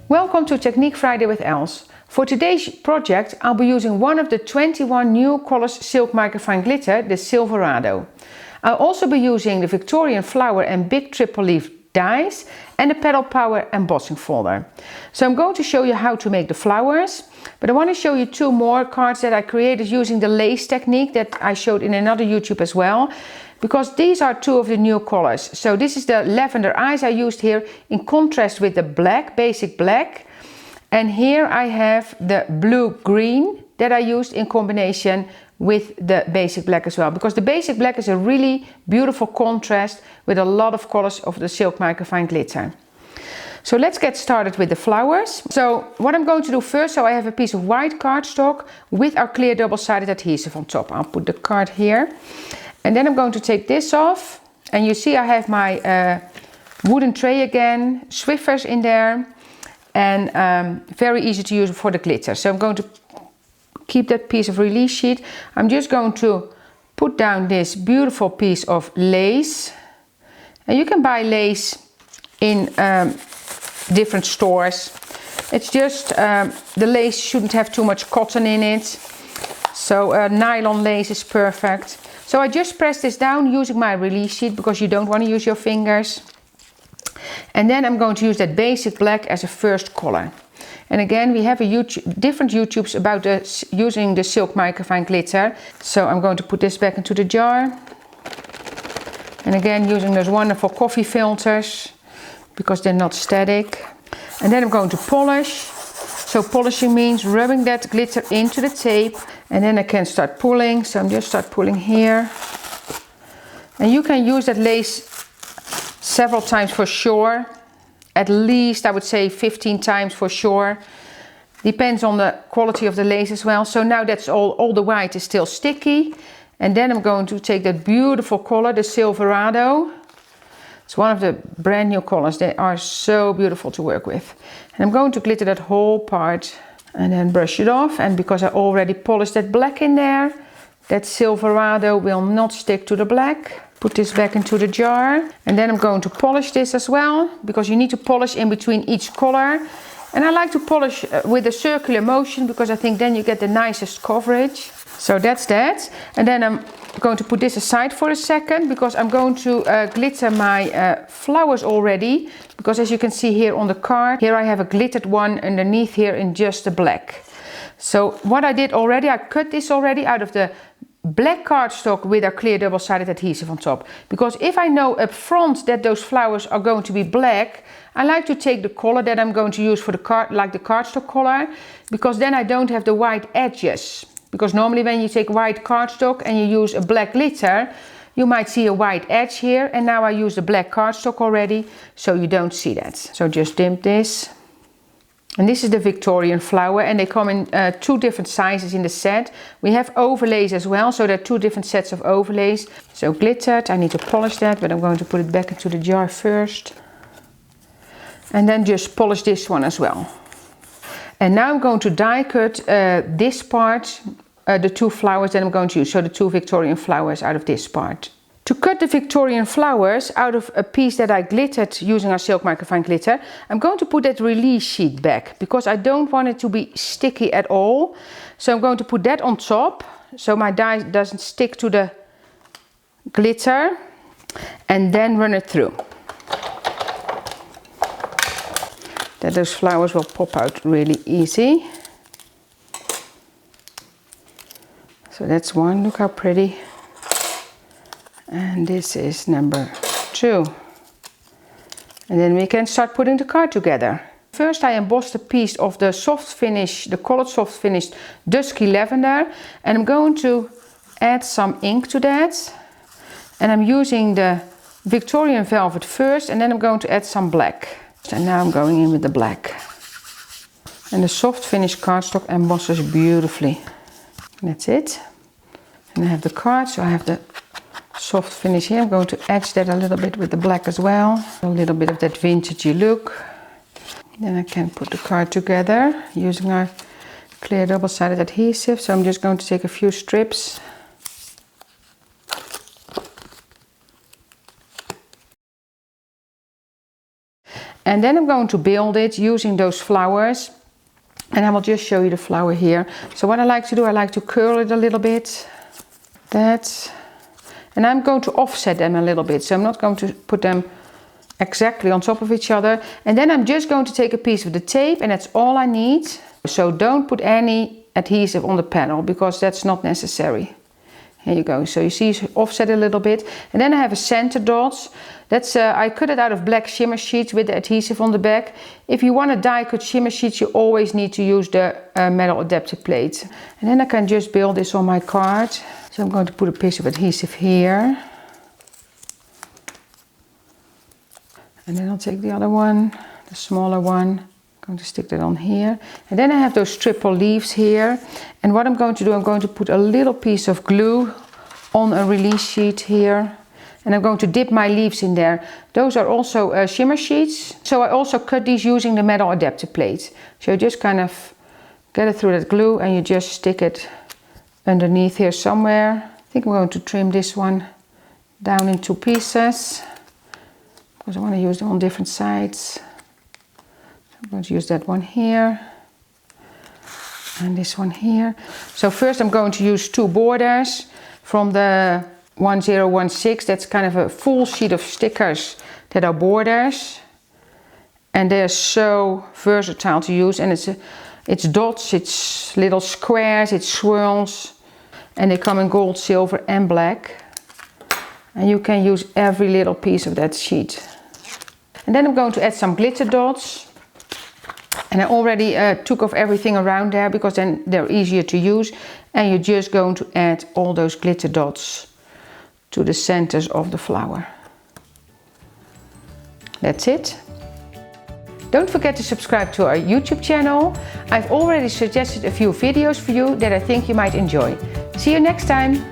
Welcome to Technique Friday with Els. For today's project I'll be using one of the 21 new colors Silk Microfine Glitter, the Silverado. I'll also be using the Victorian flower and big triple leaf dies and the pedal power embossing folder. So I'm going to show you how to make the flowers, but I want to show you two more cards that I created using the lace technique that I showed in another YouTube as well, because these are two of the new colors. So this is the lavender eyes I used here in contrast with the black, basic black, and here I have the blue green that I used in combination with the basic black as well, because the basic black is a really beautiful contrast with a lot of colors of the Silk Microfine Glitter. So let's get started with the flowers. So what I'm going to do first, so I have a piece of white cardstock with our clear double-sided adhesive on top. I'll put the card here. And then I'm going to take this off, and you see I have my wooden tray again, Swiffers in there, and very easy to use for the glitter. So I'm going to keep that piece of release sheet. I'm just going to put down this beautiful piece of lace, and you can buy lace in different stores. It's just the lace shouldn't have too much cotton in it, so nylon lace is perfect. So I just press this down using my release sheet because you don't want to use your fingers. And then I'm going to use that basic black as a first color. And again, we have a different YouTubes about using the Silk Microfine Glitter. So I'm going to put this back into the jar. And again, using those wonderful coffee filters because they're not static. And then I'm going to polish. So polishing means rubbing that glitter into the tape, and then I can start pulling. So I'm just start pulling here. And you can use that lace several times for sure. At least I would say 15 times for sure. Depends on the quality of the lace as well. So now that's all the white is still sticky. And then I'm going to take that beautiful color, the Silverado. It's one of the brand new colors. They are so beautiful to work with. And I'm going to glitter that whole part and then brush it off. And because I already polished that black in there, that Silverado will not stick to the black. Put this back into the jar. And then I'm going to polish this as well, because you need to polish in between each color. And I like to polish with a circular motion because I think then you get the nicest coverage. So that's that. And then I'm going to put this aside for a second because I'm going to glitter my flowers already, because as you can see here on the card, here I have a glittered one underneath here in just the black. So what I did already, I cut this already out of the black cardstock with our clear double-sided adhesive on top, because if I know up front that those flowers are going to be black, I like to take the color that I'm going to use for the card, like the cardstock color, because then I don't have the white edges. Because normally when you take white cardstock and you use a black glitter, you might see a white edge here, and now I use the black cardstock already, so you don't see that. So just dimp this. And this is the Victorian flower, and they come in two different sizes in the set. We have overlays as well, so there are two different sets of overlays. So glittered, I need to polish that, but I'm going to put it back into the jar first. And then just polish this one as well. And now I'm going to die cut this part, the two flowers that I'm going to use, so the two Victorian flowers out of this part. To cut the Victorian flowers out of a piece that I glittered using our Silk Microfine Glitter, I'm going to put that release sheet back because I don't want it to be sticky at all. So I'm going to put that on top so my dye doesn't stick to the glitter, and then run it through. That those flowers will pop out really easy. So that's one, look how pretty. And this is number 2. And then we can start putting the card together. First I embossed a piece of the soft finish, the colored soft finish Dusky Lavender, and I'm going to add some ink to that. And I'm using the Victorian Velvet first, and then I'm going to add some black. And now I'm going in with the black. And the soft finish cardstock embosses beautifully. That's it. And I have the card, so I have the soft finish here. I'm going to edge that a little bit with the black as well. A little bit of that vintagey look. Then I can put the card together using our clear double-sided adhesive. So I'm just going to take a few strips. And then I'm going to build it using those flowers. And I will just show you the flower here. So what I like to do, I like to curl it a little bit. That. And I'm going to offset them a little bit. So I'm not going to put them exactly on top of each other. And then I'm just going to take a piece of the tape, and that's all I need. So don't put any adhesive on the panel because that's not necessary. Here you go. So you see it's offset a little bit. And then I have a center dots. That's I cut it out of black shimmer sheets with the adhesive on the back. If you want to die cut shimmer sheets, you always need to use the metal adapter plate. And then I can just build this on my card. So I'm going to put a piece of adhesive here. And then I'll take the other one, the smaller one. I'm going to stick that on here. And then I have those triple leaves here. And what I'm going to do, I'm going to put a little piece of glue on a release sheet here. And I'm going to dip my leaves in there. Those are also shimmer sheets. So I also cut these using the metal adapter plate. So you just kind of get it through that glue and you just stick it underneath here somewhere. I think I'm going to trim this one down in 2 pieces because I want to use them on different sides. I'm going to use that one here and this one here. So first I'm going to use 2 borders from the 1016. That's kind of a full sheet of stickers that are borders, and they're so versatile to use. And it's dots, it's little squares, it's swirls, and they come in gold, silver and black. And you can use every little piece of that sheet. And then I'm going to add some glitter dots. And I already took off everything around there because then they're easier to use. And you're just going to add all those glitter dots to the centers of the flower. That's it. Don't forget to subscribe to our YouTube channel. I've already suggested a few videos for you that I think you might enjoy. See you next time.